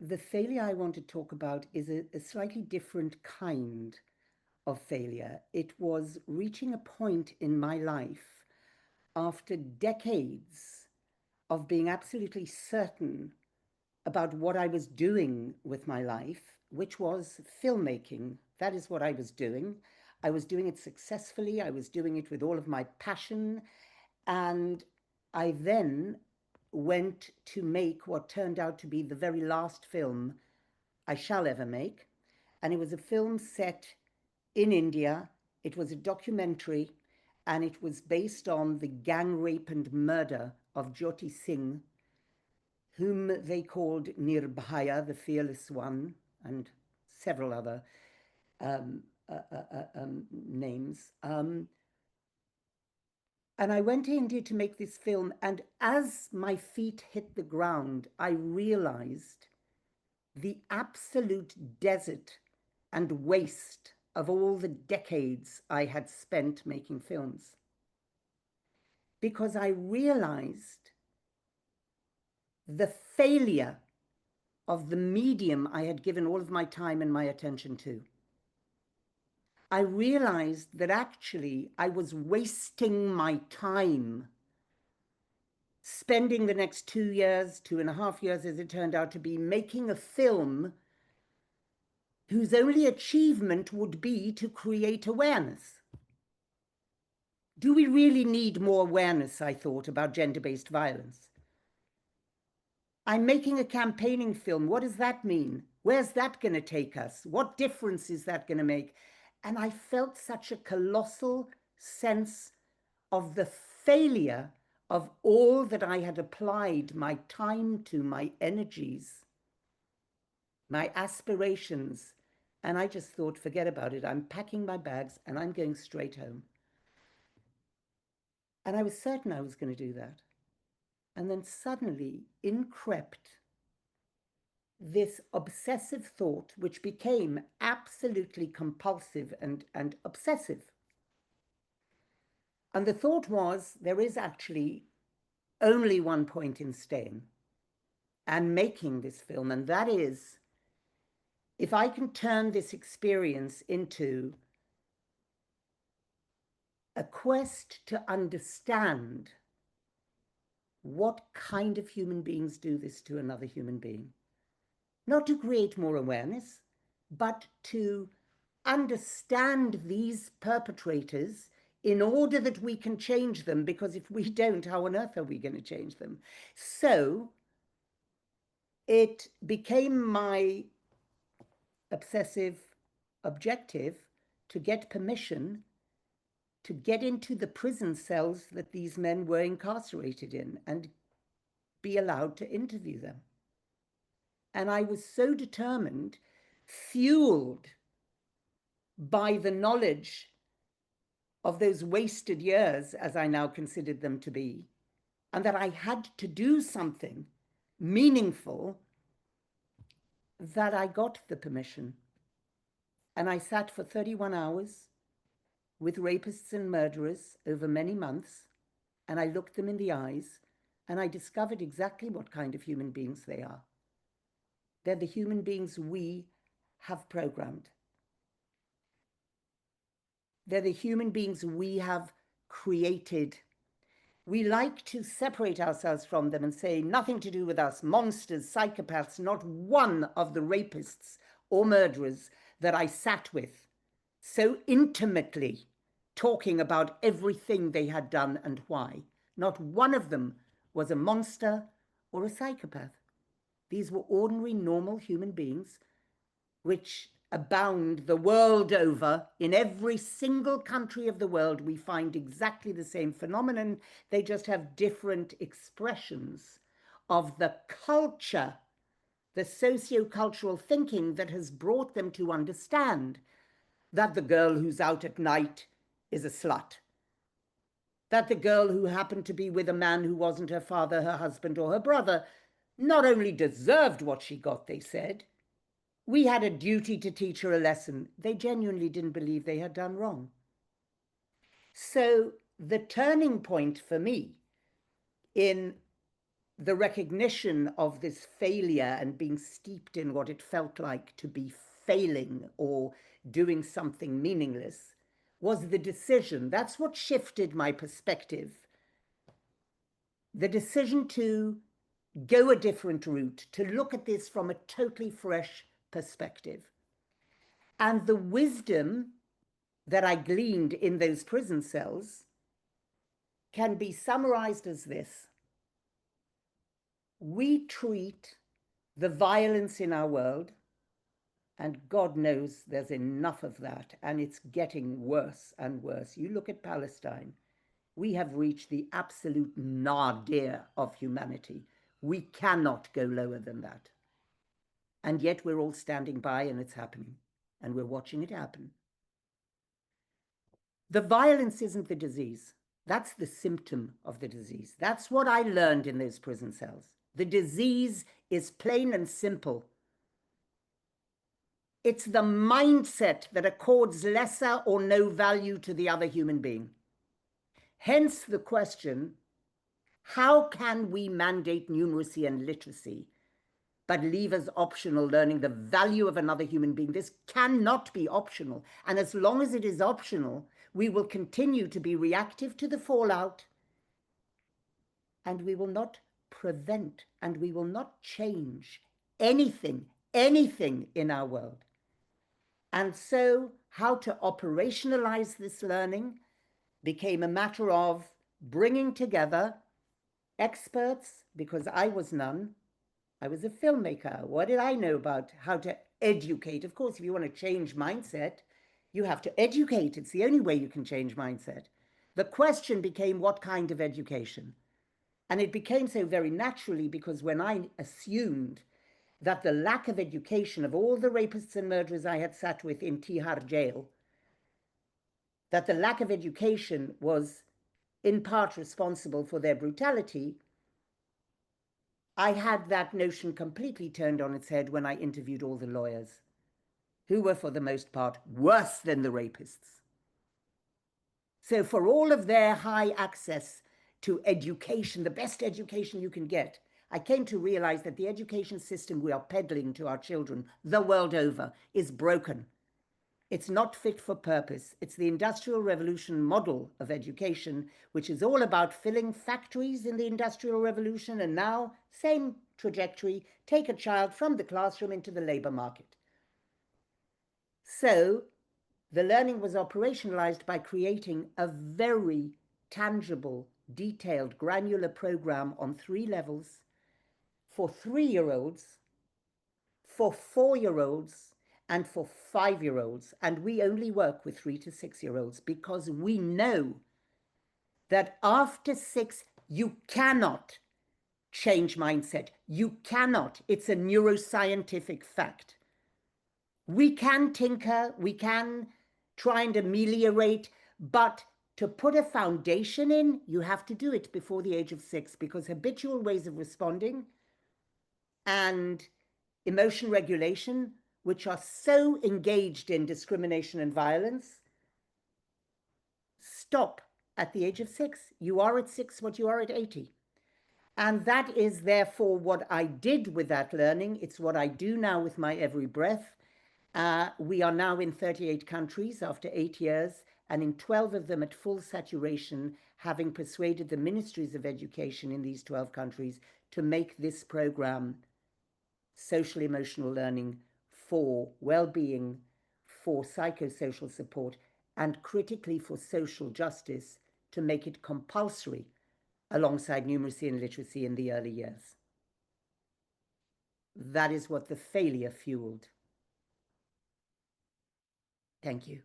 the failure I want to talk about is a slightly different kind of failure. It was reaching a point in my life after decades of being absolutely certain about what I was doing with my life, which was filmmaking. That is what I was doing. I was doing it successfully. I was doing it with all of my passion. And I then went to make what turned out to be the very last film I shall ever make. And it was a film set in India. It was a documentary, and it was based on the gang rape and murder of Jyoti Singh, whom they called Nirbhaya, the fearless one, and several other um, names. And I went to India to make this film, and as my feet hit the ground, I realized the absolute desert and waste of all the decades I had spent making films. Because I realized the failure of the medium I had given all of my time and my attention to. I realized that actually I was wasting my time spending the next 2 years, 2.5 years, as it turned out to be, making a film whose only achievement would be to create awareness. Do we really need more awareness, I thought, about gender-based violence? I'm making a campaigning film. What does that mean? Where's that going to take us? What difference is that going to make? And I felt such a colossal sense of the failure of all that I had applied my time to, my energies, my aspirations. And I just thought, forget about it. I'm packing my bags and I'm going straight home. And I was certain I was going to do that. And then suddenly in crept this obsessive thought, which became absolutely compulsive and obsessive. And the thought was, there is actually only one point in staying and making this film, and that is, if I can turn this experience into a quest to understand what kind of human beings do this to another human being, not to create more awareness, but to understand these perpetrators in order that we can change them, because if we don't, how on earth are we going to change them? So it became my obsessive objective to get permission to get into the prison cells that these men were incarcerated in and be allowed to interview them. And I was so determined, fueled by the knowledge of those wasted years, as I now considered them to be, and that I had to do something meaningful, that I got the permission. And I sat for 31 hours with rapists and murderers over many months, and I looked them in the eyes, and I discovered exactly what kind of human beings they are. They're the human beings we have programmed. They're the human beings we have created. We like to separate ourselves from them and say, nothing to do with us, monsters, psychopaths. Not one of the rapists or murderers that I sat with so intimately, talking about everything they had done and why, not one of them was a monster or a psychopath. These were ordinary, normal human beings, which abound the world over. In every single country of the world, we find exactly the same phenomenon. They just have different expressions of the culture, the socio-cultural thinking that has brought them to understand that the girl who's out at night is a slut, that the girl who happened to be with a man who wasn't her father, her husband, or her brother not only deserved what she got, they said, we had a duty to teach her a lesson. They genuinely didn't believe they had done wrong. So the turning point for me in the recognition of this failure and being steeped in what it felt like to be failing or doing something meaningless was the decision. That's what shifted my perspective. The decision to go a different route, to look at this from a totally fresh perspective. And the wisdom that I gleaned in those prison cells can be summarized as this. We treat the violence in our world, and God knows there's enough of that, and it's getting worse and worse. You look at Palestine, we have reached the absolute nadir of humanity. We cannot go lower than that. And yet we're all standing by and it's happening, and we're watching it happen. The violence isn't the disease. That's the symptom of the disease. That's what I learned in those prison cells. The disease is plain and simple. It's the mindset that accords lesser or no value to the other human being. Hence the question, how can we mandate numeracy and literacy, but leave as optional learning the value of another human being? This cannot be optional. And as long as it is optional, we will continue to be reactive to the fallout, and we will not prevent, and we will not change anything in our world. And so how to operationalize this learning became a matter of bringing together experts, because I was none. I was a filmmaker. What did I know about how to educate? Of course, if you want to change mindset, you have to educate. It's the only way you can change mindset. The question became, what kind of education? And it became so very naturally because when I assumed that the lack of education of all the rapists and murderers I had sat with in Tihar jail, that the lack of education was in part responsible for their brutality, I had that notion completely turned on its head when I interviewed all the lawyers, who were for the most part worse than the rapists. So for all of their high access to education, the best education you can get, I came to realize that the education system we are peddling to our children the world over is broken. It's not fit for purpose. It's the Industrial Revolution model of education, which is all about filling factories in the Industrial Revolution, and now, same trajectory, take a child from the classroom into the labor market. So the learning was operationalized by creating a very tangible, detailed, granular program on 3 levels for 3-year-olds, for 4-year-olds, and for 5-year-olds. And we only work with 3 to 6-year-olds because we know that after 6, you cannot change mindset. You cannot. It's a neuroscientific fact. We can tinker, we can try and ameliorate, but to put a foundation in, you have to do it before the age of 6, because habitual ways of responding and emotion regulation, which are so engaged in discrimination and violence, stop at the age of 6. You are at 6 what you are at 80. And that is therefore what I did with that learning. It's what I do now with my every breath. We are now in 38 countries after 8 years, and in 12 of them at full saturation, having persuaded the ministries of education in these 12 countries to make this program social emotional learning for well-being, for psychosocial support, and critically for social justice, to make it compulsory alongside numeracy and literacy in the early years. That is what the failure fueled. Thank you.